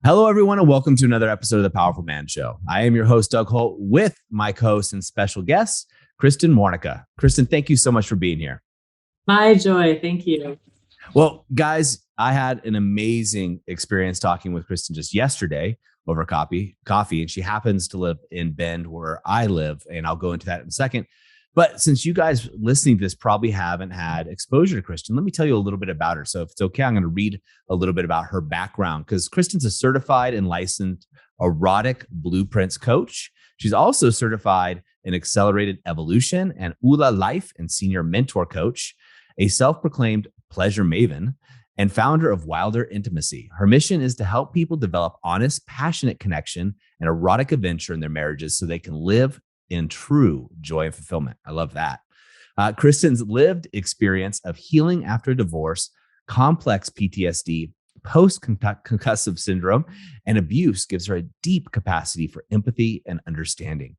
Hello, everyone, and welcome to another episode of the Powerful Man Show. I am your host, Doug Holt, with my co-host and special guest, Kristin Warnaca. Kristin, thank you so much for being here. My joy. Thank you. Well, guys, I had an amazing experience talking with Kristin just yesterday over coffee, and she happens to live in Bend, where I live, and I'll go into that in a second. But since you guys listening to this probably haven't had exposure to Kristin, let me tell you a little bit about her. So if it's okay, I'm going to read a little bit about her background, because Kristin's a certified and licensed Erotic Blueprints coach. She's also certified in Accelerated Evolution and ULA Life and Senior Mentor Coach, a self-proclaimed pleasure maven, and founder of Wilder Intimacy. Her mission is to help people develop honest, passionate connection and erotic adventure in their marriages so they can live in true joy and fulfillment. I love that. Kristin's lived experience of healing after divorce, complex PTSD, post-concussive syndrome, and abuse gives her a deep capacity for empathy and understanding.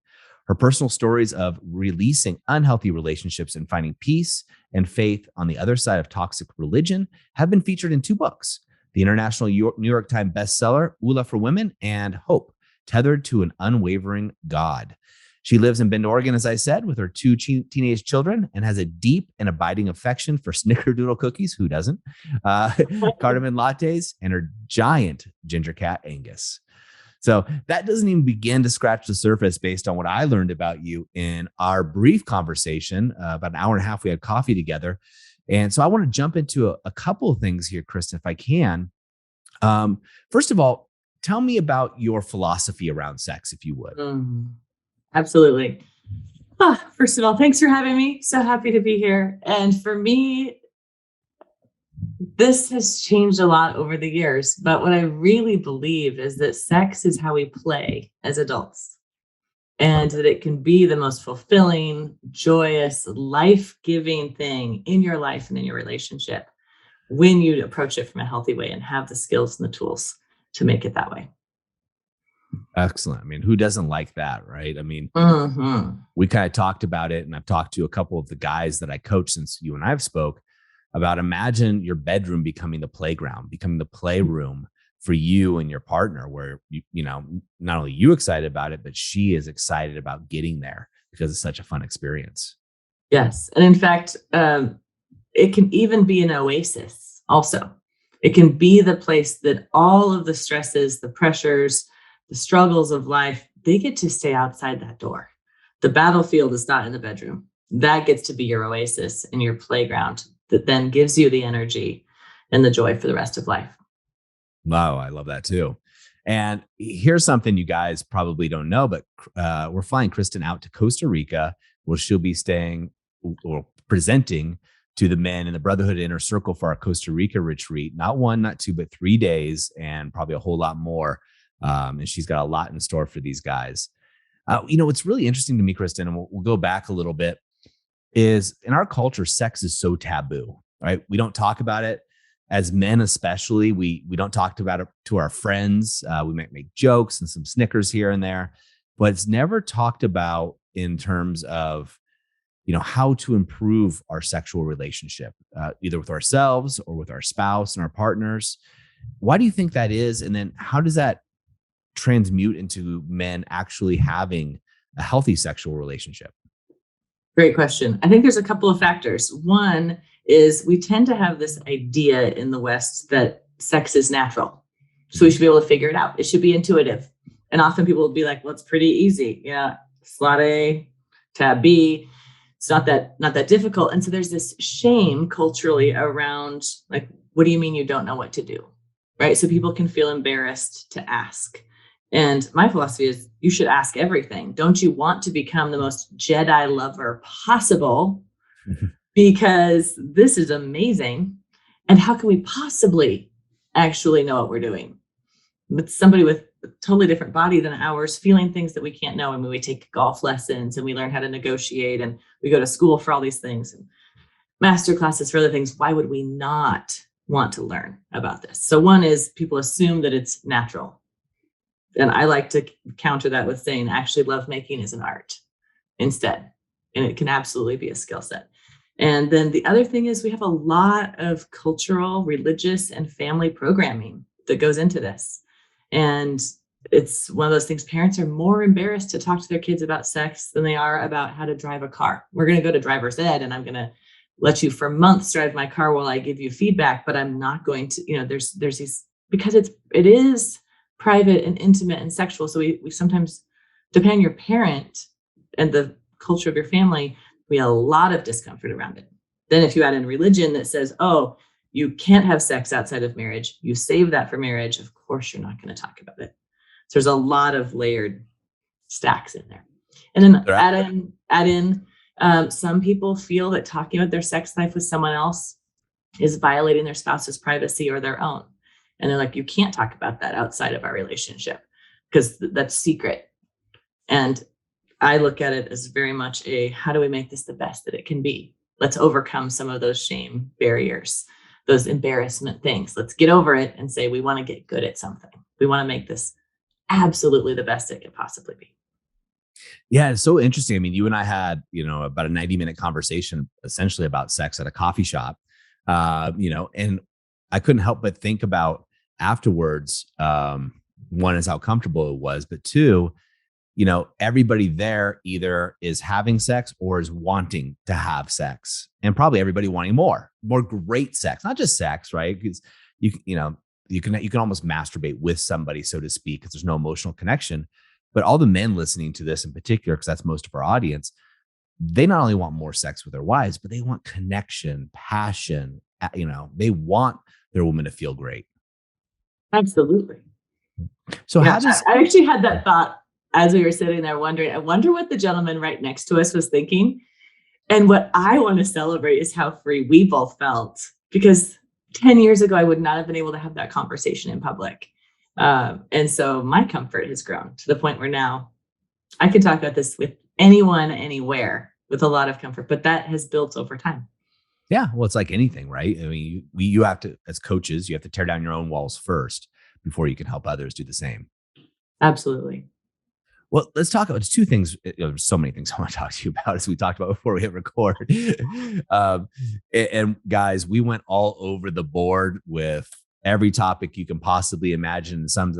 Her personal stories of releasing unhealthy relationships and finding peace and faith on the other side of toxic religion have been featured in 2 books, the international New York Times bestseller, ULA for Women, and Hope, Tethered to an Unwavering God. She lives in Bend, Oregon, as I said, with her 2 teenage children, and has a deep and abiding affection for snickerdoodle cookies. Who doesn't? Cardamom lattes, and her giant ginger cat, Angus. So that doesn't even begin to scratch the surface based on what I learned about you in our brief conversation. About an hour and a half, we had coffee together. And so I want to jump into a couple of things here, Kristin, if I can. First of all, tell me about your philosophy around sex, if you would. Absolutely. First of all, thanks for having me. So happy to be here. And for me, this has changed a lot over the years. But what I really believe is that sex is how we play as adults, and that it can be the most fulfilling, joyous, life-giving thing in your life and in your relationship when you approach it from a healthy way and have the skills and the tools to make it that way. Excellent. I mean, who doesn't like that, right? I mean, we kind of talked about it, and I've talked to a couple of the guys that I coach since you and I've spoke about, imagine your bedroom becoming the playground, becoming the playroom for you and your partner, where you know, not only you excited about it, but she is excited about getting there because it's such a fun experience. Yes. And in fact, it can even be an oasis also. It can be the place that all of the stresses, the pressures, the struggles of life, they get to stay outside that door. The battlefield is not in the bedroom. That gets to be your oasis and your playground that then gives you the energy and the joy for the rest of life. Wow, I love that too. And here's something you guys probably don't know, but we're flying Kristin out to Costa Rica, where she'll be staying or presenting to the men in the Brotherhood Inner Circle for our Costa Rica retreat. Not 1, not 2, but 3 days, and probably a whole lot more. And she's got a lot in store for these guys. What's really interesting to me, Kristin, and we'll go back a little bit, is in our culture, sex is so taboo, right? We don't talk about it. As men, especially, we don't talk about it to our friends. We might make jokes and some snickers here and there, but it's never talked about in terms of, how to improve our sexual relationship, either with ourselves or with our spouse and our partners. Why do you think that is? And then how does that transmute into men actually having a healthy sexual relationship? Great question. I think there's a couple of factors. One is we tend to have this idea in the West that sex is natural. So we should be able to figure it out. It should be intuitive. And often people will be like, well, it's pretty easy. Yeah. Slot A, tab B. It's not that difficult. And so there's this shame culturally around, like, what do you mean you don't know what to do? Right. So people can feel embarrassed to ask. And my philosophy is you should ask everything. Don't you want to become the most Jedi lover possible? Because this is amazing. And how can we possibly actually know what we're doing? With somebody with a totally different body than ours, feeling things that we can't know. I mean, we take golf lessons and we learn how to negotiate, and we go to school for all these things and master classes for other things. Why would we not want to learn about this? So one is people assume that it's natural. And I like to counter that with saying, actually, lovemaking is an art instead. And it can absolutely be a skill set. And then the other thing is we have a lot of cultural, religious, and family programming that goes into this. And it's one of those things, parents are more embarrassed to talk to their kids about sex than they are about how to drive a car. We're going to go to driver's ed and I'm going to let you for months drive my car while I give you feedback, but I'm not going to, there's these, because it is private and intimate and sexual. So we sometimes, depending on your parent and the culture of your family, we have a lot of discomfort around it. Then if you add in religion that says, oh, you can't have sex outside of marriage, you save that for marriage, of course you're not going to talk about it. So there's a lot of layered stacks in there. And then add in some people feel that talking about their sex life with someone else is violating their spouse's privacy or their own. And they're like, you can't talk about that outside of our relationship because that's secret. And I look at it as very much how do we make this the best that it can be? Let's overcome some of those shame barriers, those embarrassment things. Let's get over it and say, we want to get good at something. We want to make this absolutely the best it could possibly be. Yeah, it's so interesting. I mean, you and I had, about a 90-minute conversation essentially about sex at a coffee shop, and I couldn't help but think about afterwards, one is how comfortable it was, but two, everybody there either is having sex or is wanting to have sex, and probably everybody wanting more great sex, not just sex, right? Because you can almost masturbate with somebody, so to speak, because there's no emotional connection. But all the men listening to this in particular, because that's most of our audience, they not only want more sex with their wives, but they want connection, passion. They want their woman to feel great. Absolutely. So I actually had that thought as we were sitting there wondering, I wonder what the gentleman right next to us was thinking. And what I want to celebrate is how free we both felt, because 10 years ago, I would not have been able to have that conversation in public. And so my comfort has grown to the point where now I can talk about this with anyone, anywhere, with a lot of comfort, but that has built over time. Yeah. Well, it's like anything, right? I mean, you have to, as coaches, you have to tear down your own walls first before you can help others do the same. Absolutely. Well, let's talk about two things. There's so many things I want to talk to you about, as we talked about before we hit record. And guys, we went all over the board with every topic you can possibly imagine, and some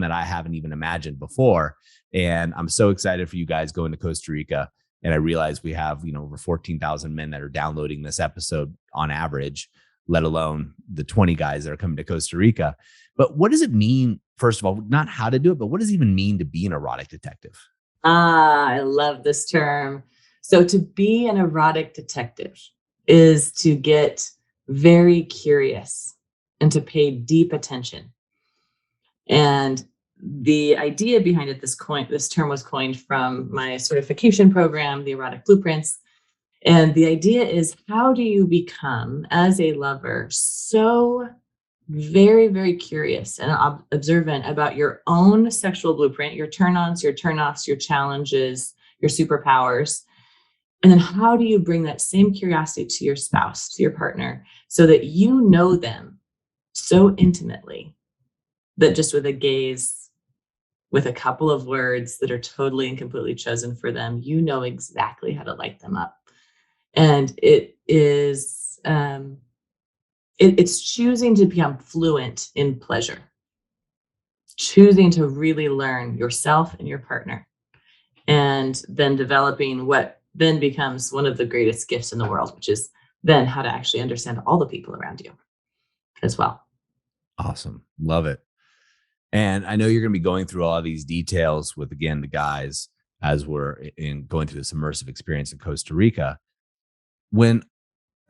that I haven't even imagined before. And I'm so excited for you guys going to Costa Rica. And I realize we have, over 14,000 men that are downloading this episode on average, let alone the 20 guys that are coming to Costa Rica. But what does it mean, first of all, not how to do it, but what does it even mean to be an erotic detective? I love this term. So to be an erotic detective is to get very curious and to pay deep attention. And the idea behind it, this term was coined from my certification program, the Erotic Blueprints. And the idea is, how do you become, as a lover, so very, very curious and observant about your own sexual blueprint, your turn-ons, your turn-offs, your challenges, your superpowers. And then how do you bring that same curiosity to your spouse, to your partner, so that you know them so intimately that just with a gaze, with a couple of words that are totally and completely chosen for them, you know exactly how to light them up. And it is, it's choosing to become fluent in pleasure, choosing to really learn yourself and your partner, and then developing what then becomes one of the greatest gifts in the world, which is then how to actually understand all the people around you as well. Awesome. Love it. And I know you're going to be going through all of these details with, again, the guys as we're going through this immersive experience in Costa Rica. When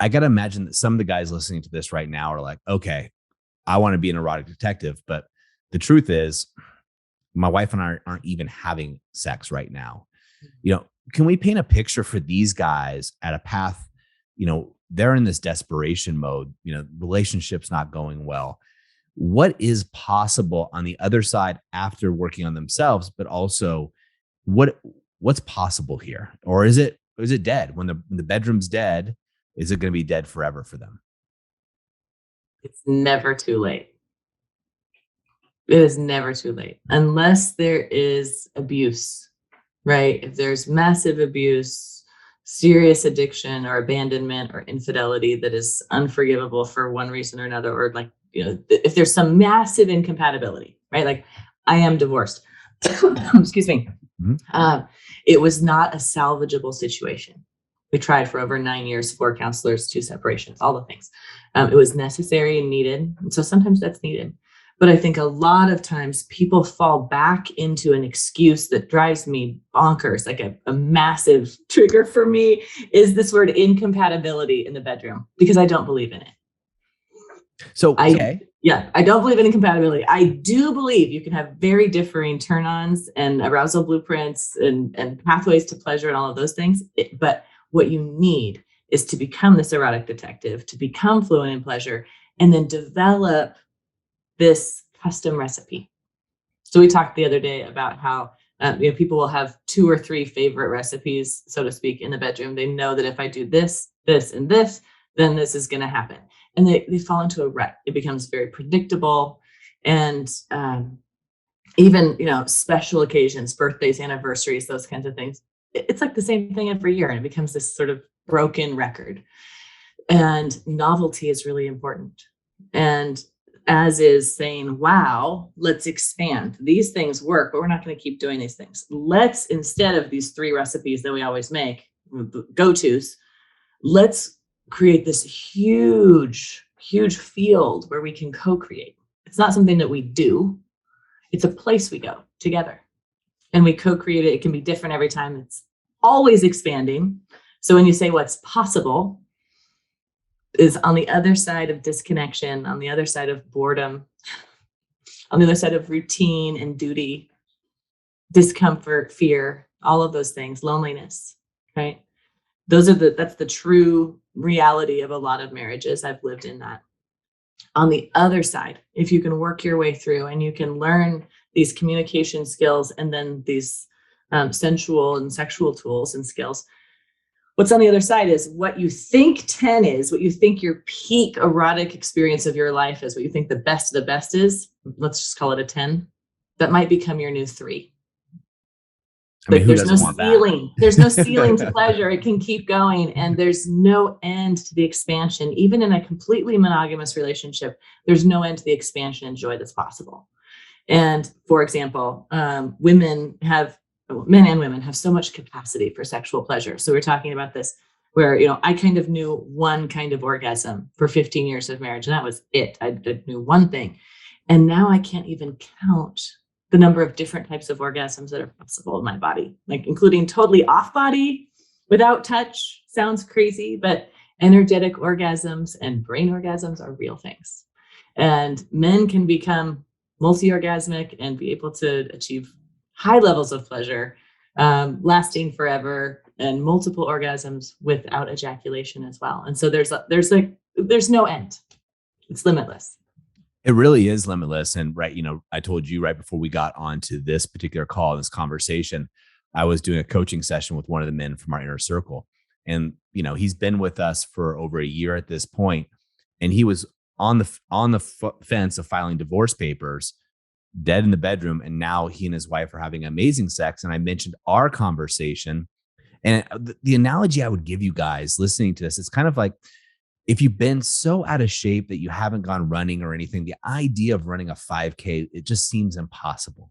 I got to imagine that some of the guys listening to this right now are like, okay, I want to be an erotic detective. But the truth is, my wife and I aren't even having sex right now. Can we paint a picture for these guys at a path? They're in this desperation mode, relationship's not going well. What is possible on the other side after working on themselves, but also what's possible here? Or is it dead? When the bedroom's dead, is it going to be dead forever for them? It's never too late. It is never too late, unless there is abuse, right? If there's massive abuse, serious addiction or abandonment or infidelity that is unforgivable for one reason or another, or if there's some massive incompatibility, right? Like, I am divorced. Excuse me. Mm-hmm. It was not a salvageable situation. We tried for over 9 years, 4 counselors, 2 separations, all the things. It was necessary and needed. And so sometimes that's needed. But I think a lot of times people fall back into an excuse that drives me bonkers. Like a massive trigger for me is this word incompatibility in the bedroom, because I don't believe in it. So, okay. I don't believe in incompatibility. I do believe you can have very differing turn-ons and arousal blueprints and pathways to pleasure and all of those things. But what you need is to become this erotic detective, to become fluent in pleasure, and then develop this custom recipe. So we talked the other day about how people will have 2 or 3 favorite recipes, so to speak, in the bedroom. They know that if I do this, this, and this, then this is going to happen. And they fall into a rut. It becomes very predictable. And even, special occasions, birthdays, anniversaries, those kinds of things. It's like the same thing every year. And it becomes this sort of broken record. And novelty is really important. And as is saying, wow, let's expand. These things work, but we're not going to keep doing these things. Let's, instead of these 3 recipes that we always make, go-tos, let's create this huge field where we can co-create. It's not something that we do. It's a place we go together and we co-create it. It can be different every time. It's always expanding. So when you say what's possible is on the other side of disconnection, on the other side of boredom, on the other side of routine and duty, discomfort, fear, all of those things, loneliness, right? That's the true reality of a lot of marriages. I've lived in that. On the other side, if you can work your way through and you can learn these communication skills and then these sensual and sexual tools and skills, what's on the other side is what you think 10 is, what you think your peak erotic experience of your life is, what you think the best of the best is. Let's just call it a 10. That might become your new 3. I mean, who doesn't want ceiling. There's no ceiling to pleasure. It can keep going. And there's no end to the expansion. Even in a completely monogamous relationship, there's no end to the expansion and joy that's possible. And for example, men and women have so much capacity for sexual pleasure. So we're talking about this where, I kind of knew one kind of orgasm for 15 years of marriage. And that was it. I knew one thing. And now I can't even count the number of different types of orgasms that are possible in my body, like including totally off body without touch. Sounds crazy, but energetic orgasms and brain orgasms are real things. And men can become multi-orgasmic and be able to achieve high levels of pleasure, lasting forever, and multiple orgasms without ejaculation as well. And so there's no end. It's limitless. It really is limitless. And right, I told you right before we got onto this particular call, this conversation, I was doing a coaching session with one of the men from our inner circle. And, he's been with us for over a year at this point, and he was on the fence of filing divorce papers, dead in the bedroom. And now he and his wife are having amazing sex. And I mentioned our conversation, and the analogy I would give you guys listening to this, it's kind of like, if you've been so out of shape that you haven't gone running or anything, the idea of running a 5K, it just seems impossible.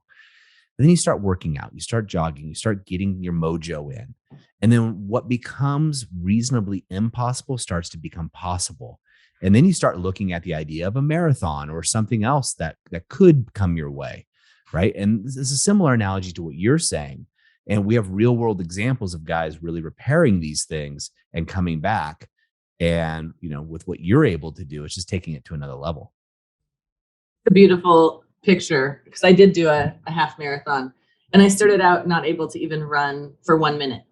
But then you start working out, you start jogging, you start getting your mojo in. And then what becomes reasonably impossible starts to become possible. And then you start looking at the idea of a marathon or something else that could come your way, right? And this is a similar analogy to what you're saying. And we have real world examples of guys really repairing these things and coming back. And, with what you're able to do, it's just taking it to another level. A beautiful picture, because I did do a half marathon, and I started out not able to even run for 1 minute,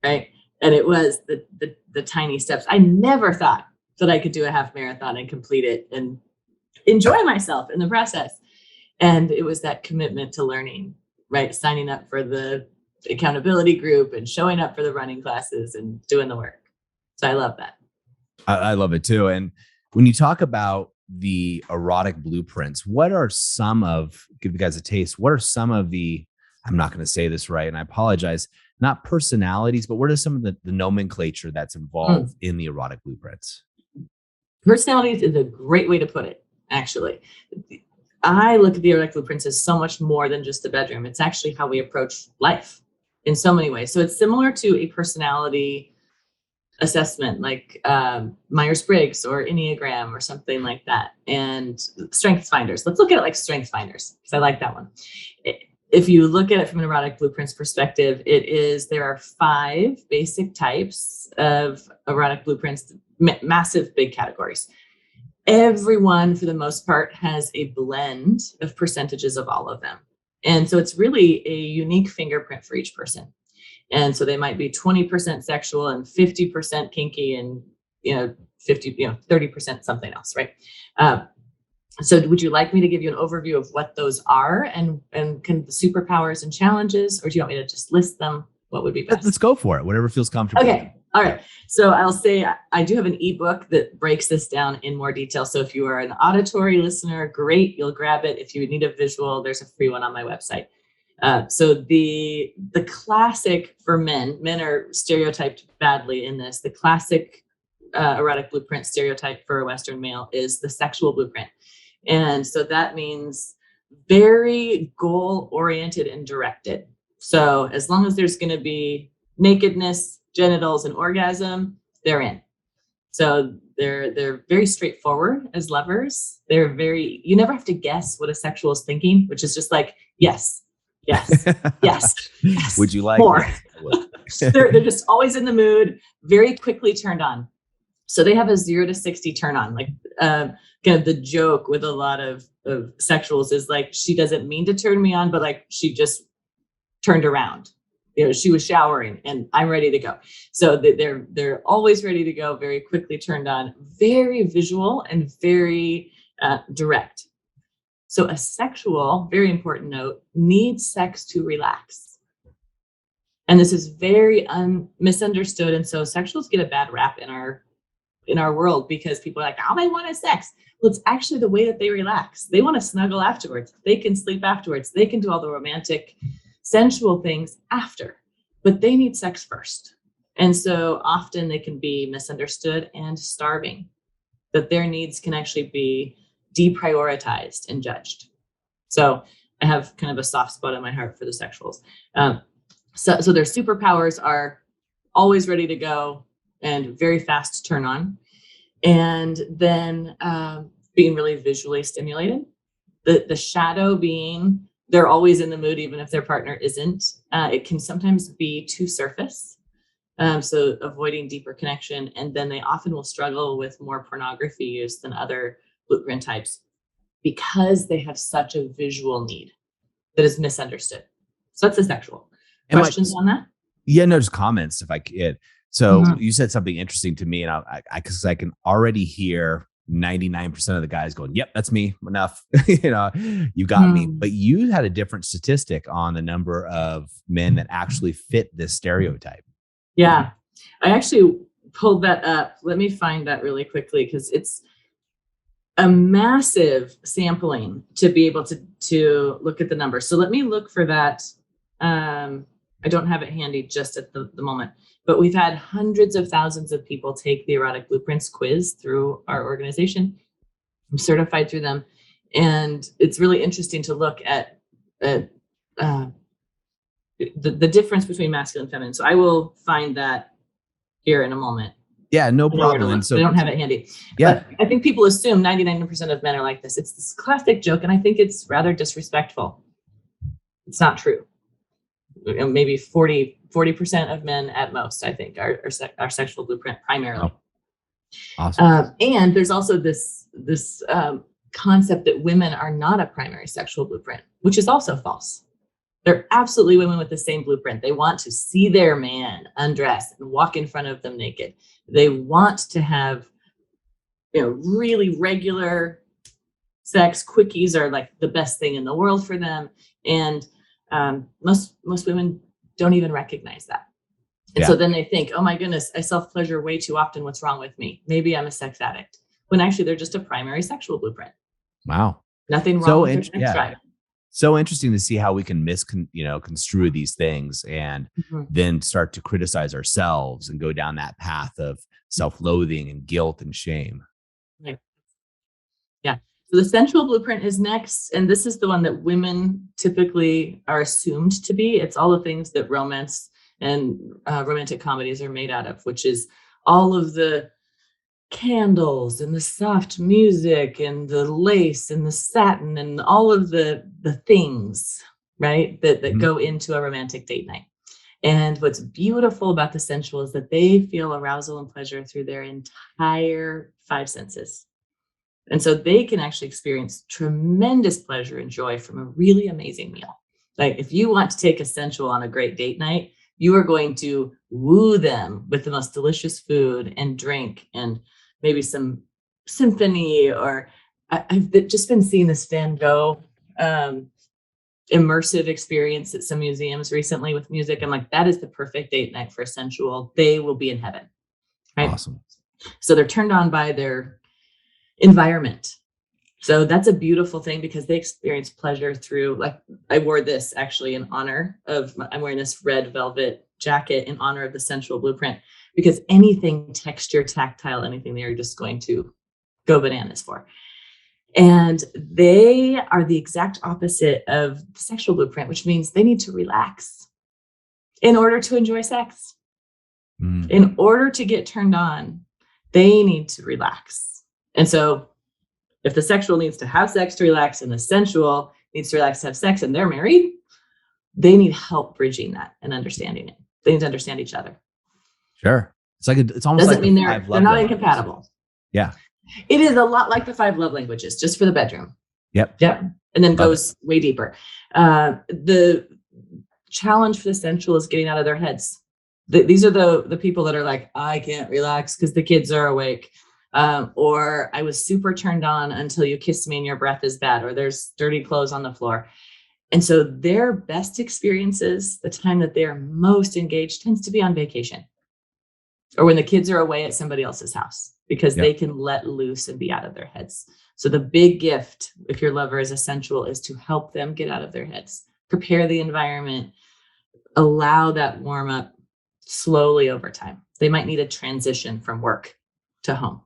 right? And it was the tiny steps. I never thought that I could do a half marathon and complete it and enjoy myself in the process. And it was that commitment to learning, right? Signing up for the accountability group and showing up for the running classes and doing the work. So I love that. I love it too. And when you talk about the erotic blueprints, give you guys a taste, what are some of the, I'm not going to say this right, and I apologize, not personalities, but what are some of the nomenclature that's involved in the erotic blueprints? Personalities is a great way to put it, actually. I look at the Erotic Blueprints as so much more than just the bedroom. It's actually how we approach life in so many ways. So it's similar to a personality assessment, like Myers-Briggs or Enneagram or something like that. And Strengths Finders. Let's look at it like Strengths Finders, because I like that one. If you look at it from an Erotic Blueprints perspective, there are 5 basic types of Erotic Blueprints, massive big categories. Everyone, for the most part, has a blend of percentages of all of them. And so it's really a unique fingerprint for each person. And so they might be 20% sexual and 50% kinky and, 30% something else, right? So would you like me to give you an overview of what those are and kind of the superpowers and challenges, or do you want me to just list them? What would be best? Let's go for it. Whatever feels comfortable. Okay. All right. So I'll say I do have an ebook that breaks this down in more detail. So if you are an auditory listener, great, you'll grab it. If you need a visual, there's a free one on my website. So the classic for men are stereotyped badly in this. The classic erotic blueprint stereotype for a Western male is the sexual blueprint. And so that means very goal-oriented and directed. So as long as there's going to be nakedness, genitals, and orgasm, they're in. So they're very straightforward as lovers. You never have to guess what a sexual is thinking, which is just like, yes, yes, yes. Would you like more? They're just always in the mood, very quickly turned on. So they have a 0 to 60 turn on. Like kind of the joke with a lot of sexuals is like, she doesn't mean to turn me on, but like she just turned around. She was showering and I'm ready to go. So they're always ready to go, very quickly turned on, very visual and very direct. So a sexual, very important note, needs sex to relax. And this is very misunderstood. And so sexuals get a bad rap in our world because people are like, all they want is sex. Well, it's actually the way that they relax. They want to snuggle afterwards. They can sleep afterwards. They can do all the romantic, sensual things after, but they need sex first. And so often they can be misunderstood and starving, that their needs can actually be deprioritized and judged. So I have kind of a soft spot in my heart for the sexuals. So their superpowers are always ready to go and very fast turn on. And then being really visually stimulated. The shadow being, they're always in the mood, even if their partner isn't. It can sometimes be too surface. So avoiding deeper connection. And then they often will struggle with more pornography use than other blueprint types because they have such a visual need that is misunderstood. So that's a sexual. Questions on that? Yeah, no, just comments if I could. So you said something interesting to me, and because I can already hear 99% of the guys going, "Yep, that's me. Enough, you got me." But you had a different statistic on the number of men that actually fit this stereotype. Yeah, I actually pulled that up. Let me find that really quickly because it's a massive sampling to be able to look at the numbers. So let me look for that. I don't have it handy just at the moment, but we've had hundreds of thousands of people take the Erotic Blueprints quiz through our organization. I'm certified through them. And it's really interesting to look at the difference between masculine and feminine. So I will find that here in a moment. Yeah, no problem. And so I don't have it handy. Yeah. But I think people assume 99% of men are like this. It's this classic joke, and I think it's rather disrespectful. It's not true. Maybe 40% of men at most, I think, are sexual blueprint primarily. Oh. Awesome. And there's also this concept that women are not a primary sexual blueprint, which is also false. They're absolutely women with the same blueprint. They want to see their man undress and walk in front of them naked. They want to have, really regular sex. Quickies are like the best thing in the world for them. And most women don't even recognize that. And so then they think, oh my goodness, I self-pleasure way too often. What's wrong with me? Maybe I'm a sex addict. When actually they're just a primary sexual blueprint. Wow. Nothing wrong with their sex drive. So interesting to see how we can construe these things and then start to criticize ourselves and go down that path of self-loathing and guilt and shame. Right. Yeah. So the sensual blueprint is next, and this is the one that women typically are assumed to be. It's all the things that romance and romantic comedies are made out of, which is all of the candles and the soft music and the lace and the satin and all of the things, right, that go into a romantic date night. And what's beautiful about the sensual is that they feel arousal and pleasure through their entire five senses. And so they can actually experience tremendous pleasure and joy from a really amazing meal. Like if you want to take a sensual on a great date night, you are going to woo them with the most delicious food and drink and maybe some symphony, or I've just been seeing this Van Gogh immersive experience at some museums recently with music. I'm like, that is the perfect date night for a sensual. They will be in heaven. Right? Awesome. So they're turned on by their environment. So that's a beautiful thing because they experience pleasure through, like, I wore this actually in honor of, I'm wearing this red velvet jacket in honor of the sensual blueprint, because anything texture, tactile, anything they're just going to go bananas for. And they are the exact opposite of the sexual blueprint, which means they need to relax in order to enjoy sex. In order to get turned on, they need to relax. And so if the sexual needs to have sex to relax and the sensual needs to relax to have sex and they're married, they need help bridging that and understanding it. They need to understand each other. Sure. It's like it's almost doesn't like mean they're not incompatible. Yeah. It is a lot like the 5 love languages, just for the bedroom. Yep. And then goes way deeper. The challenge for the sensual is getting out of their heads. These are the people that are like, I can't relax because the kids are awake. Or I was super turned on until you kissed me and your breath is bad, or there's dirty clothes on the floor. And so their best experiences, the time that they are most engaged, tends to be on vacation or when the kids are away at somebody else's house, because they can let loose and be out of their heads. So the big gift, if your lover is a sensual, is to help them get out of their heads, prepare the environment, allow that warm up slowly over time. They might need a transition from work to home,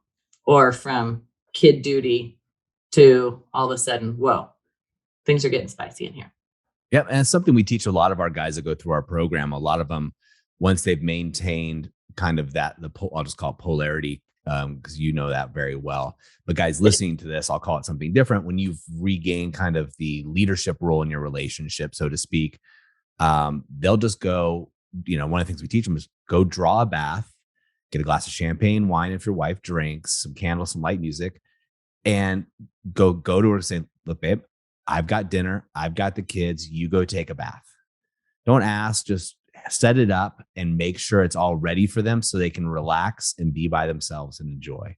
or from kid duty to all of a sudden, whoa, things are getting spicy in here. Yep. And it's something we teach a lot of our guys that go through our program. A lot of them, once they've maintained kind of I'll just call it polarity, because you know that very well. But guys listening to this, I'll call it something different. When you've regained kind of the leadership role in your relationship, so to speak, they'll just go, one of the things we teach them is go draw a bath, get a glass of champagne, wine if your wife drinks, some candles, some light music, and go to her and say, look, babe, I've got dinner. I've got the kids. You go take a bath. Don't ask, just set it up and make sure it's all ready for them so they can relax and be by themselves and enjoy.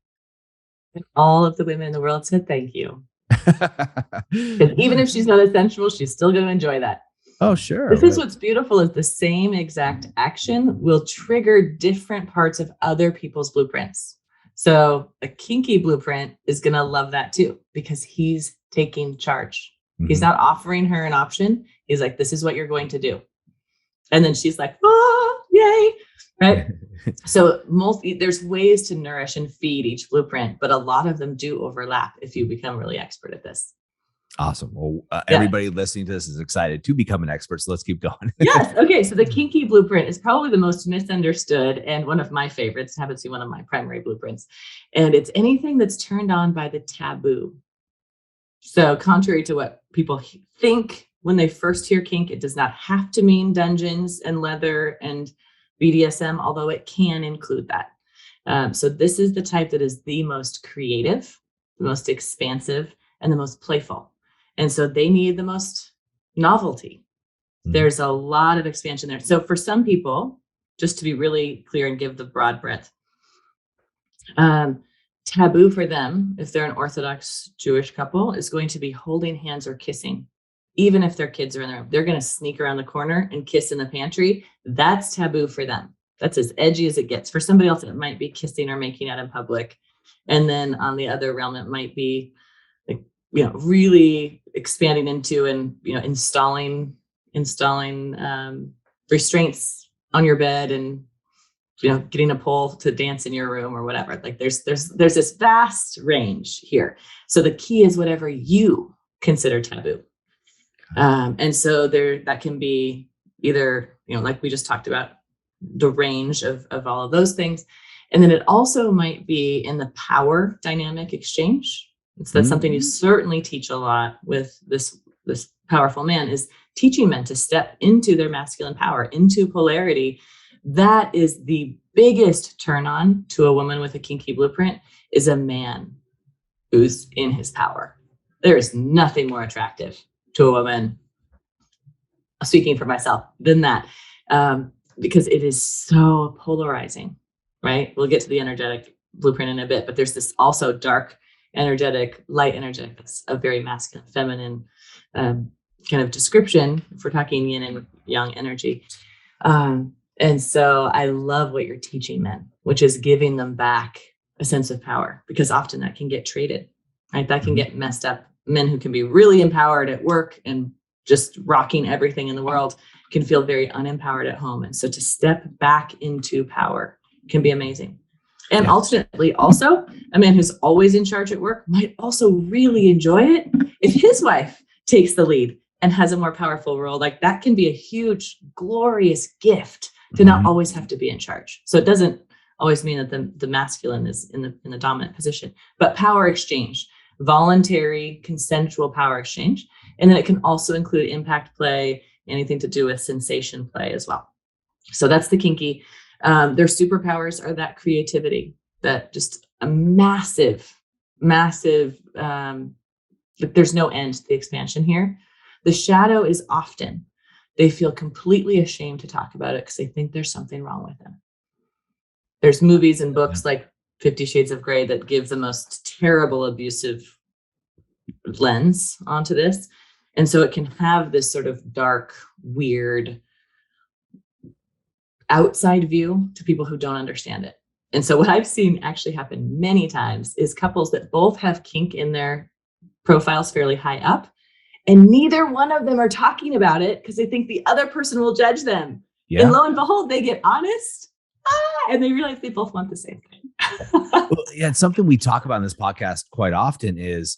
And all of the women in the world said thank you. Because even if she's not a sensual, she's still going to enjoy that. Oh, sure. This is what's beautiful, is the same exact action will trigger different parts of other people's blueprints. So a kinky blueprint is going to love that too, because he's taking charge. He's not offering her an option. He's like, this is what you're going to do. And then she's like, oh, yay. Right. So there's ways to nourish and feed each blueprint, but a lot of them do overlap if you become really expert at this. Awesome. Well, everybody listening to this is excited to become an expert. So let's keep going. Yes. Okay. So the kinky blueprint is probably the most misunderstood and one of my favorites. I haven't seen one of my primary blueprints. And it's anything that's turned on by the taboo. So contrary to what people think when they first hear kink, it does not have to mean dungeons and leather and BDSM, although it can include that. So this is the type that is the most creative, the most expansive, and the most playful. And so they need the most novelty. There's a lot of expansion there. So for some people, just to be really clear and give the broad breadth, taboo for them, if they're an Orthodox Jewish couple, is going to be holding hands or kissing. Even if their kids are in the room, they're going to sneak around the corner and kiss in the pantry. That's taboo for them. That's as edgy as it gets. For somebody else, it might be kissing or making out in public. And then on the other realm, it might be like, really expanding into and, installing restraints on your bed and getting a pole to dance in your room or whatever. Like there's this vast range here. So the key is whatever you consider taboo. And so that can be either, like we just talked about, the range of all of those things. And then it also might be in the power dynamic exchange. So that's something you certainly teach a lot with this powerful man, is teaching men to step into their masculine power, into polarity. That is the biggest turn on to a woman with a kinky blueprint, is a man who's in his power. There is nothing more attractive to a woman, speaking for myself, than that. Because it is so polarizing, right? We'll get to the energetic blueprint in a bit, but there's this also dark energetic, light energetic. That's a very masculine, feminine kind of description if we're talking yin and yang energy. And so I love what you're teaching men, which is giving them back a sense of power, because often that can get traded, right? That can get messed up. Men who can be really empowered at work and just rocking everything in the world can feel very unempowered at home. And so to step back into power can be amazing. And ultimately, also, a man who's always in charge at work might also really enjoy it if his wife takes the lead and has a more powerful role. Like that can be a huge, glorious gift to not always have to be in charge. So it doesn't always mean that the masculine is in the dominant position, but power exchange, voluntary, consensual power exchange. And then it can also include impact play, anything to do with sensation play as well. So that's the kinky. Their superpowers are that creativity, that just a massive, there's no end to the expansion here. The shadow is often, they feel completely ashamed to talk about it because they think there's something wrong with them. There's movies and books like 50 Shades of Grey that give the most terrible abusive lens onto this. And so it can have this sort of dark, weird outside view to people who don't understand it. And so what I've seen actually happen many times is couples that both have kink in their profiles fairly high up, and neither one of them are talking about it because they think the other person will judge them. Yeah. And lo and behold, they get honest and they realize they both want the same thing. Well, yeah, it's something we talk about in this podcast quite often is,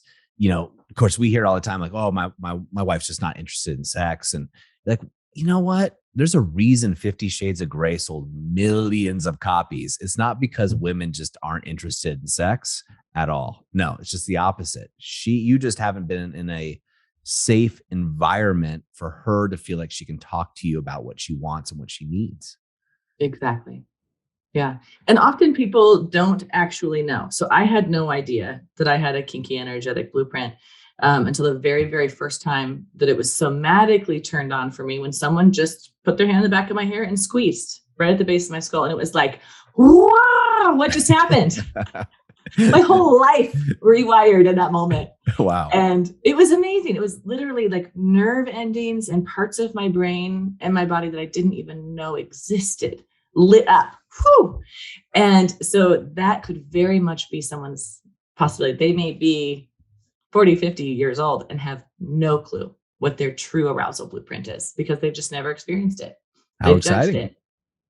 of course, we hear all the time, like, oh, my wife's just not interested in sex. And like, you know what? There's a reason 50 Shades of Grey sold millions of copies. It's not because women just aren't interested in sex at all. No, it's just the opposite. You just haven't been in a safe environment for her to feel like she can talk to you about what she wants and what she needs. Exactly. Yeah. And often people don't actually know. So I had no idea that I had a kinky energetic blueprint until the very, very first time that it was somatically turned on for me when someone just put their hand in the back of my hair and squeezed right at the base of my skull. And it was like, wow, what just happened? My whole life rewired in that moment. Wow. And it was amazing. It was literally like nerve endings and parts of my brain and my body that I didn't even know existed lit up. Whew. And so that could very much be someone's possibility. They may be 40, 50 years old and have no clue what their true arousal blueprint is because they've just never experienced it. How exciting.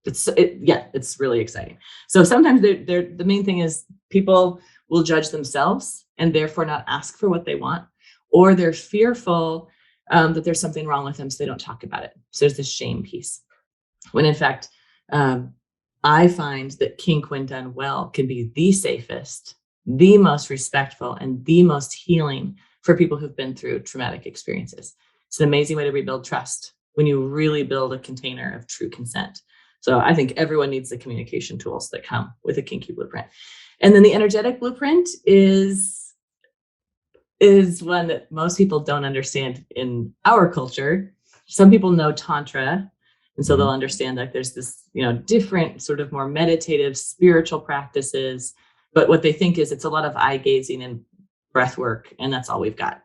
It's really exciting. So sometimes the main thing is people will judge themselves and therefore not ask for what they want, or they're fearful that there's something wrong with them, so they don't talk about it. So there's this shame piece. When in fact, I find that kink, when done well, can be the safest, the most respectful, and the most healing for people who've been through traumatic experiences. It's an amazing way to rebuild trust when you really build a container of true consent. So I think everyone needs the communication tools that come with a kinky blueprint. And then the energetic blueprint is one that most people don't understand in our culture. Some people know Tantra, and so they'll understand that there's this, different sort of more meditative spiritual practices. But what they think is it's a lot of eye gazing and breath work, and that's all we've got.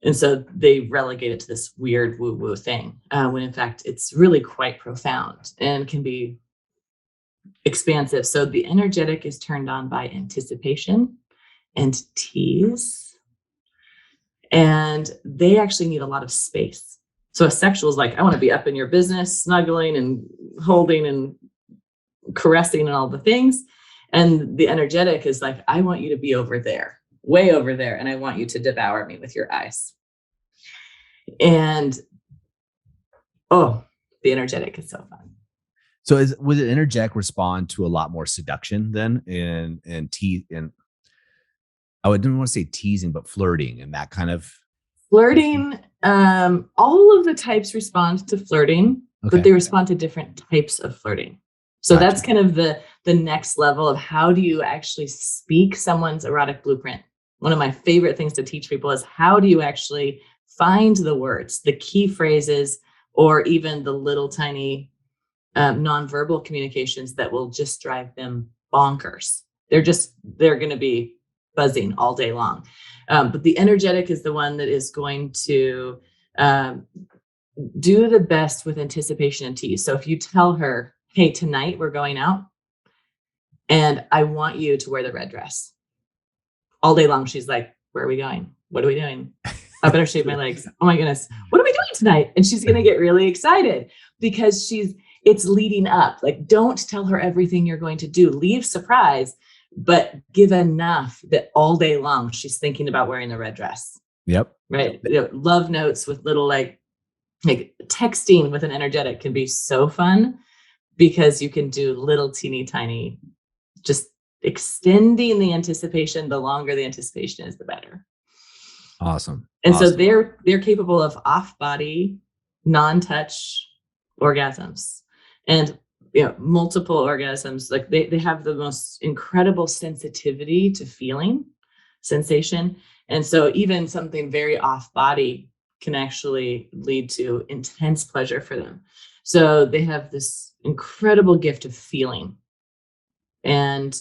And so they relegate it to this weird woo-woo thing, when in fact it's really quite profound and can be expansive. So the energetic is turned on by anticipation and tease, and they actually need a lot of space. So a sexual is like, I want to be up in your business, snuggling and holding and caressing and all the things. And the energetic is like, I want you to be over there, way over there. And I want you to devour me with your eyes. And, oh, the energetic is so fun. So would an energetic respond to a lot more seduction then and I didn't want to say teasing, but flirting and that kind of flirting? All of the types respond to flirting, but they respond to different types of flirting. So that's kind of the next level of how do you actually speak someone's erotic blueprint. One of my favorite things to teach people is how do you actually find the words, the key phrases, or even the little tiny nonverbal communications that will just drive them bonkers. They're going to be buzzing all day long. But the energetic is the one that is going to do the best with anticipation and tease. So if you tell her, hey, tonight we're going out and I want you to wear the red dress. All day long, she's like, where are we going? What are we doing? I better shave my legs. Oh my goodness. What are we doing tonight? And she's going to get really excited because it's leading up. Like, don't tell her everything you're going to do. Leave surprise, but give enough that all day long she's thinking about wearing the red dress. Yep. Right. Love notes with little like texting with an energetic can be so fun because you can do little teeny tiny, just extending the anticipation. The longer the anticipation is, the better. Awesome. And so they're capable of off-body, non-touch orgasms and multiple orgasms. Like they have the most incredible sensitivity to feeling sensation. And so even something very off-body can actually lead to intense pleasure for them. So they have this incredible gift of feeling and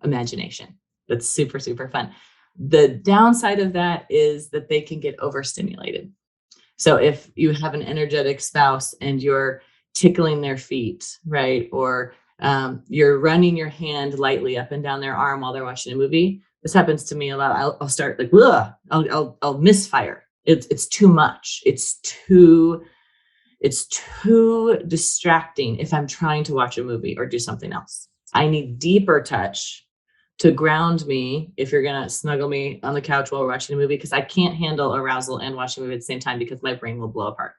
imagination. That's super, super fun. The downside of that is that they can get overstimulated. So if you have an energetic spouse and you're tickling their feet, right? Or you're running your hand lightly up and down their arm while they're watching a movie. This happens to me a lot. I'll start like, I'll misfire. It's too much. It's too distracting if I'm trying to watch a movie or do something else. I need deeper touch to ground me if you're going to snuggle me on the couch while we're watching a movie, because I can't handle arousal and watching a movie at the same time because my brain will blow apart.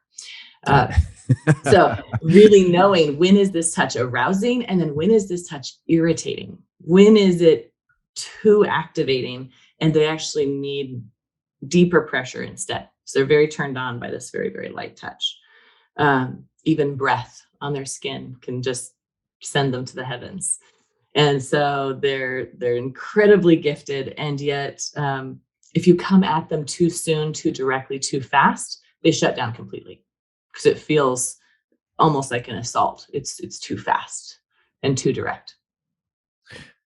So really knowing when is this touch arousing and then when is this touch irritating? When is it too activating and they actually need deeper pressure instead? So they're very turned on by this very, very light touch. Even breath on their skin can just send them to the heavens. And so they're incredibly gifted. And yet, if you come at them too soon, too directly, too fast, they shut down completely because it feels almost like an assault. It's too fast and too direct.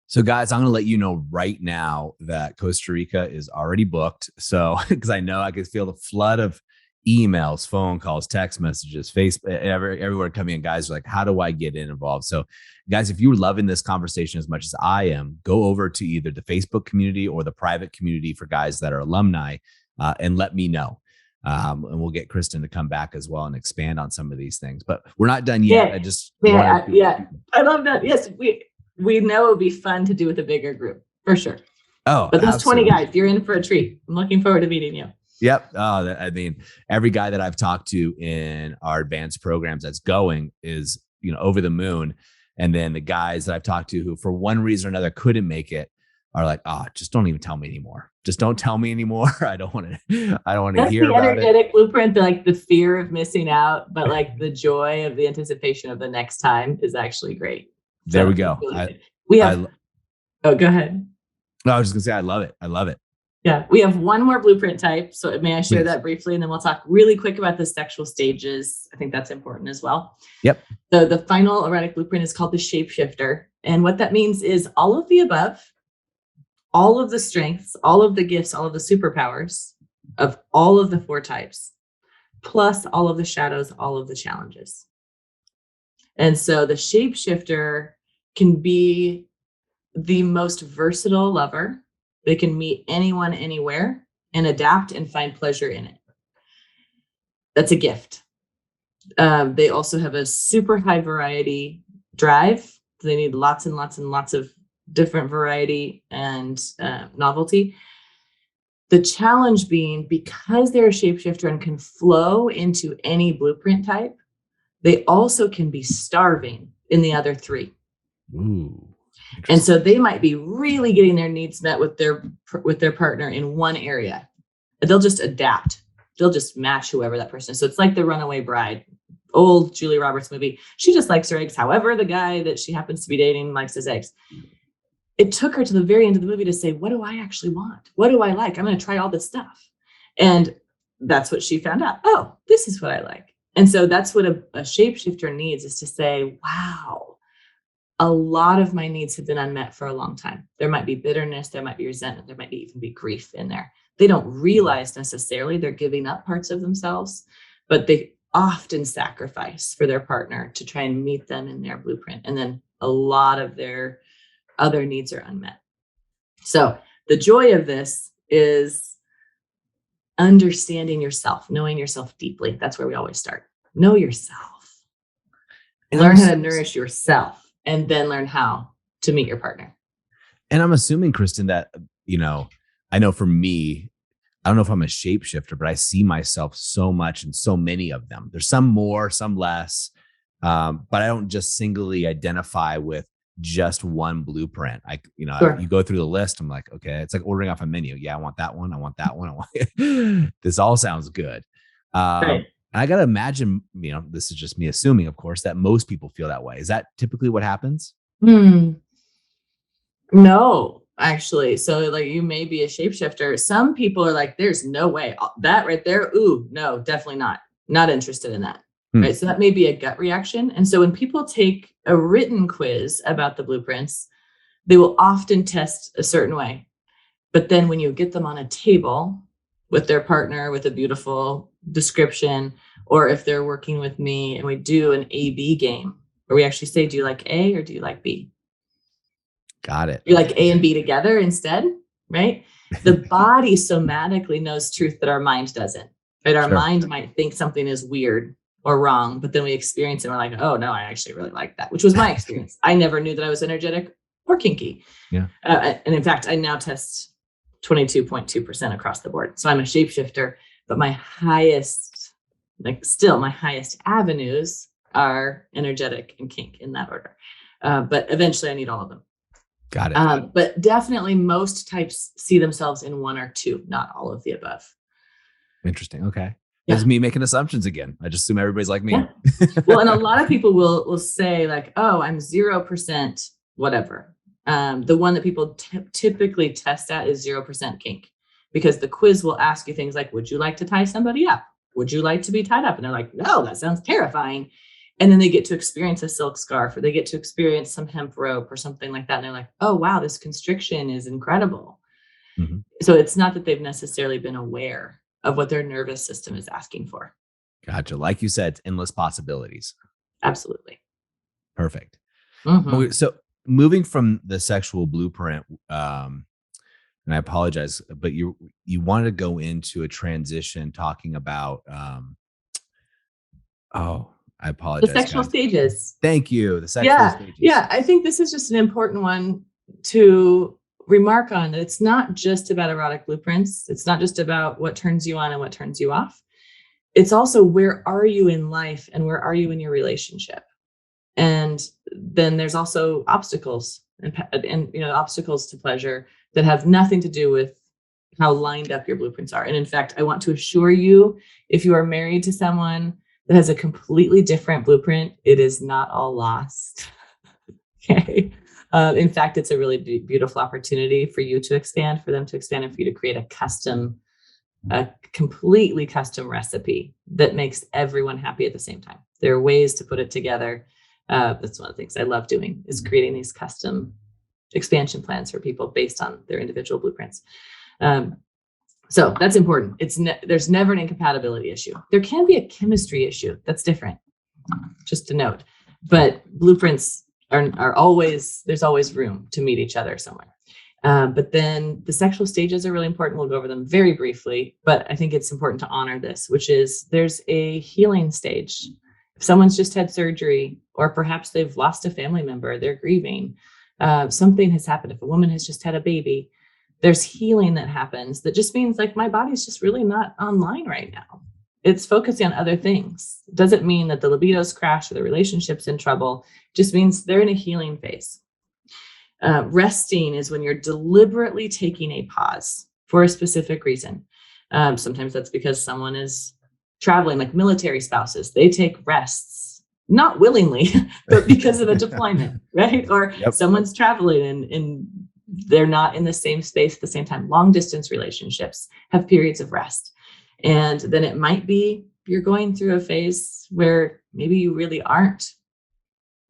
So guys, I'm going to let you know right now that Costa Rica is already booked. So, because I know I can feel the flood of emails, phone calls, text messages, Facebook, everywhere coming in. Guys are like, how do I get involved? So guys, if you're loving this conversation as much as I am, go over to either the Facebook community or the private community for guys that are alumni and let me know. And we'll get Kristin to come back as well and expand on some of these things, but we're not done yet. Yeah. I love that. Yes. We know it would be fun to do with a bigger group for sure. Oh, but those 20 guys, you're in for a treat. I'm looking forward to meeting you. Yep. I mean, every guy that I've talked to in our advanced programs that's going is, over the moon. And then the guys that I've talked to who for one reason or another couldn't make it are like, just don't even tell me anymore. Just don't tell me anymore. I don't want to hear about it. That's the energetic blueprint, like the fear of missing out, but like the joy of the anticipation of the next time is actually great. There we go. Go ahead. No, I was just gonna say, I love it. I love it. Yeah, we have one more blueprint type. So may I share that briefly? And then we'll talk really quick about the sexual stages. I think that's important as well. Yep. So the final erotic blueprint is called the Shapeshifter. And what that means is all of the above, all of the strengths, all of the gifts, all of the superpowers of all of the 4 types, plus all of the shadows, all of the challenges. And so the Shapeshifter can be the most versatile lover. They can meet anyone, anywhere, and adapt and find pleasure in it. That's a gift. They also have a super high variety drive They need lots and lots and lots of different variety and novelty. The challenge being, because they're a shapeshifter and can flow into any blueprint type, they also can be starving in the other three. Ooh, and so they might be really getting their needs met with their partner in one area. They'll just adapt. They'll just match whoever that person is. So it's like The Runaway Bride, old Julia Roberts movie. She just likes her eggs. However, the guy that she happens to be dating likes his eggs. It took her to the very end of the movie to say, what do I actually want? What do I like? I'm going to try all this stuff. And that's what she found out. Oh, this is what I like. And so that's what a shapeshifter needs, is to say, wow, a lot of my needs have been unmet for a long time. There might be bitterness. There might be resentment. There might even be grief in there. They don't realize necessarily they're giving up parts of themselves, but they often sacrifice for their partner to try and meet them in their blueprint. And then a lot of their other needs are unmet. So the joy of this is understanding yourself, knowing yourself deeply. That's where we always start. Know yourself. Learn how to nourish yourself, and then learn how to meet your partner. And I'm assuming, Kristin, that, I know for me, I don't know if I'm a shapeshifter, but I see myself so much in so many of them. There's some more, some less, but I don't just singly identify with just one blueprint. Sure. You go through the list. I'm like, okay, it's like ordering off a menu. Yeah, I want that one. I want that one. I want this all sounds good. Right. I got to imagine, this is just me assuming, of course, that most people feel that way. Is that typically what happens? No, actually. So like, you may be a shapeshifter. Some people are like, there's no way that right there. Ooh, no, definitely not interested in that. Right. So that may be a gut reaction. And so when people take a written quiz about the blueprints, they will often test a certain way. But then when you get them on a table with their partner with a beautiful description, or if they're working with me and we do an A/B game where we actually say, do you like A or do you like B? Got it. You like A and B together instead, right? The body somatically knows truth that our mind doesn't, right? Our mind might think something is weird or wrong, but then we experience it and we're like, oh no, I actually really like that, which was my experience. I never knew that I was energetic or kinky. Yeah. And in fact, I now test 22.2% across the board. So I'm a shapeshifter, but my highest avenues are energetic and kink, in that order. But eventually I need all of them. Got it. But definitely most types see themselves in one or two, not all of the above. Interesting. Okay. Yeah. That's me making assumptions again. I just assume everybody's like me. Yeah. Well, and a lot of people will say like, oh, I'm 0% whatever. The one that people typically test at is 0% kink, because the quiz will ask you things like, would you like to tie somebody up? Would you like to be tied up? And they're like, no, that sounds terrifying. And then they get to experience a silk scarf, or they get to experience some hemp rope or something like that. And they're like, oh, wow, this constriction is incredible. Mm-hmm. So it's not that they've necessarily been aware of what their nervous system is asking for. Gotcha. Like you said, it's endless possibilities. Absolutely. Perfect. Mm-hmm. So moving from the sexual blueprint, and I apologize, but you wanted to go into a transition talking about, I apologize. The sexual stages. Thank you. The sexual stages. Yeah. I think this is just an important one to remark on, that it's not just about erotic blueprints. It's not just about what turns you on and what turns you off. It's also, where are you in life and where are you in your relationship? And then there's also obstacles and obstacles to pleasure that have nothing to do with how lined up your blueprints are. And in fact, I want to assure you, if you are married to someone that has a completely different blueprint, it is not all lost. Okay. In fact, it's a really beautiful opportunity for you to expand, for them to expand, and for you to create a completely custom recipe that makes everyone happy at the same time. There are ways to put it together. That's one of the things I love doing, is creating these custom expansion plans for people based on their individual blueprints. So that's important. There's never an incompatibility issue. There can be a chemistry issue. That's different, just to note. But blueprints are always, there's always room to meet each other somewhere. But then the sexual stages are really important. We'll go over them very briefly, but I think it's important to honor this, which is, there's a healing stage If someone's just had surgery, or perhaps they've lost a family member, they're grieving, something has happened. If a woman has just had a baby, there's healing that happens that just means like my body's just really not online right now. It's focusing on other things. It doesn't mean that the libido's crashed or the relationship's in trouble. It just means they're in a healing phase. Resting is when you're deliberately taking a pause for a specific reason. Sometimes that's because someone is traveling, like military spouses. They take rests, not willingly, but because of a deployment, right? Or someone's traveling and they're not in the same space at the same time. Long distance relationships have periods of rest. And then it might be you're going through a phase where maybe you really aren't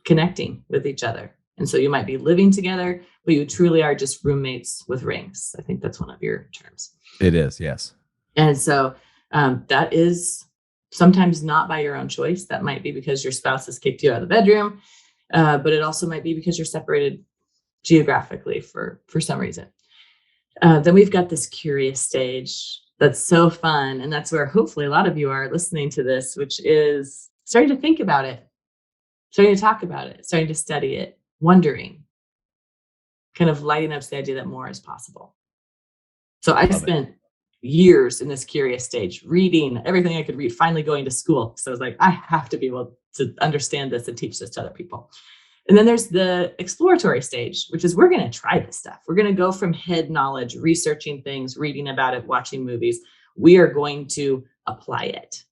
connecting with each other. And so you might be living together, but you truly are just roommates with rings. I think that's one of your terms. It is, yes. And so that is sometimes not by your own choice. That might be because your spouse has kicked you out of the bedroom, but it also might be because you're separated geographically for some reason. Then we've got this curious stage that's so fun. And that's where hopefully a lot of you are listening to this, which is starting to think about it, starting to talk about it, starting to study it, wondering, kind of lighting up the idea that more is possible. So I spent years in this curious stage, reading everything I could read, finally going to school. So I was like, I have to be able to understand this and teach this to other people. And then there's the exploratory stage, which is we're going to try this stuff. We're going to go from head knowledge, researching things, reading about it, watching movies. We are going to apply it.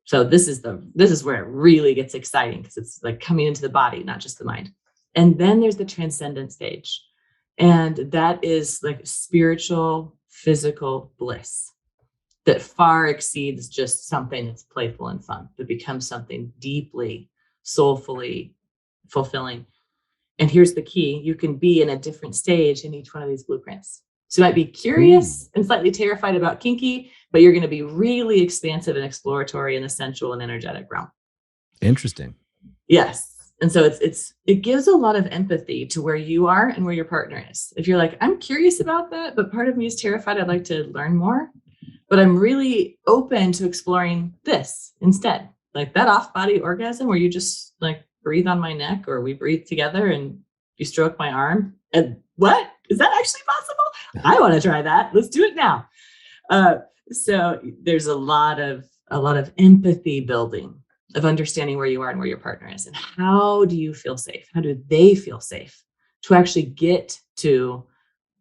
So this is where it really gets exciting, because it's like coming into the body, not just the mind. And then there's the transcendent stage. And that is like spiritual, physical bliss that far exceeds just something that's playful and fun, that becomes something deeply, soulfully fulfilling. And here's the key: you can be in a different stage in each one of these blueprints. So you might be curious and slightly terrified about kinky, but you're going to be really expansive and exploratory in the sensual and energetic realm. Interesting. Yes. And so it gives a lot of empathy to where you are and where your partner is. If you're like, I'm curious about that, but part of me is terrified, I'd like to learn more, but I'm really open to exploring this instead. Like that off-body orgasm where you just like breathe on my neck, or we breathe together and you stroke my arm. And what? Is that actually possible? I want to try that. Let's do it now. So there's a lot of empathy building, of understanding where you are and where your partner is, and how do you feel safe? How do they feel safe to actually get to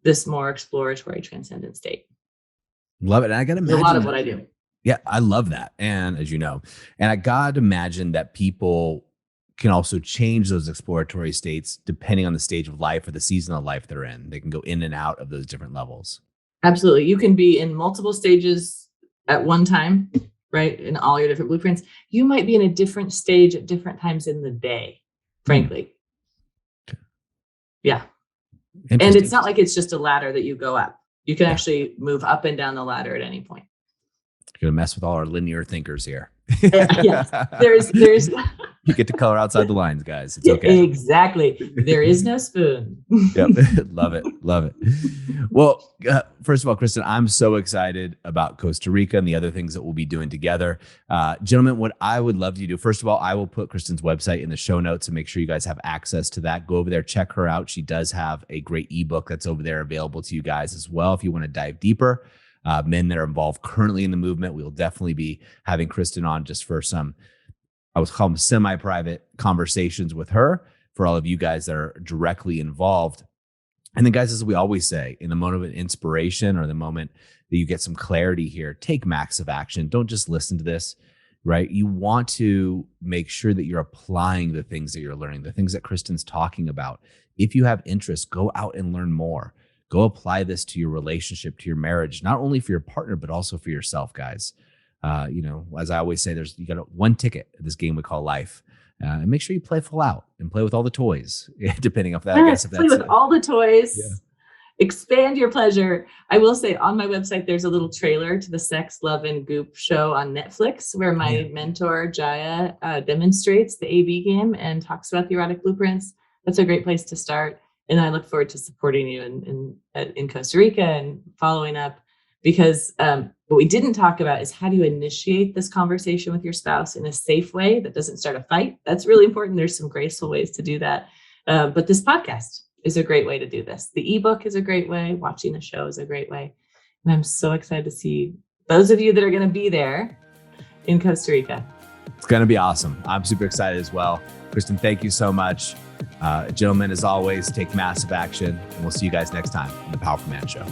this more exploratory, transcendent state? Love it. And I got to imagine a lot of what I do. Yeah, I love that. And as you know, and I got to imagine that people can also change those exploratory states depending on the stage of life or the season of life they're in. They can go in and out of those different levels. Absolutely. You can be in multiple stages at one time, right? In all your different blueprints. You might be in a different stage at different times in the day, frankly. Yeah. And it's not like it's just a ladder that you go up. You can actually move up and down the ladder at any point. You're going to mess with all our linear thinkers here. Yes, there's you get to color outside the lines, guys. It's okay. Exactly. There is no spoon. Yep. Love it. Well, first of all, Kristin, I'm so excited about Costa Rica and the other things that we'll be doing together. Gentlemen, what I would love you to do, first of all, I will put Kristin's website in the show notes and make sure you guys have access to that. Go over there, check her out. She does have a great ebook that's over there available to you guys as well if you want to dive deeper. Men that are involved currently in the movement. We will definitely be having Kristin on just for some, I would call them semi-private conversations with her for all of you guys that are directly involved. And then guys, as we always say, in the moment of inspiration or the moment that you get some clarity here, take massive action. Don't just listen to this, right? You want to make sure that you're applying the things that you're learning, the things that Kristin's talking about. If you have interest, go out and learn more. Go apply this to your relationship, to your marriage, not only for your partner, but also for yourself, guys. As I always say, you got one ticket at this game we call life. And make sure you play full out and play with all the toys, depending on that. I guess if play with all the toys. Yeah. Expand your pleasure. I will say on my website, there's a little trailer to the Sex, Love, and Goop show on Netflix, where my mentor, Jaya, demonstrates the AB game and talks about the erotic blueprints. That's a great place to start. And I look forward to supporting you in Costa Rica and following up, because what we didn't talk about is how do you initiate this conversation with your spouse in a safe way that doesn't start a fight. That's really important. There's some graceful ways to do that. But this podcast is a great way to do this. The ebook is a great way. Watching the show is a great way. And I'm so excited to see those of you that are going to be there in Costa Rica. It's going to be awesome. I'm super excited as well. Kristin, thank you so much. Gentlemen, as always, take massive action. And we'll see you guys next time on The Powerful Man Show.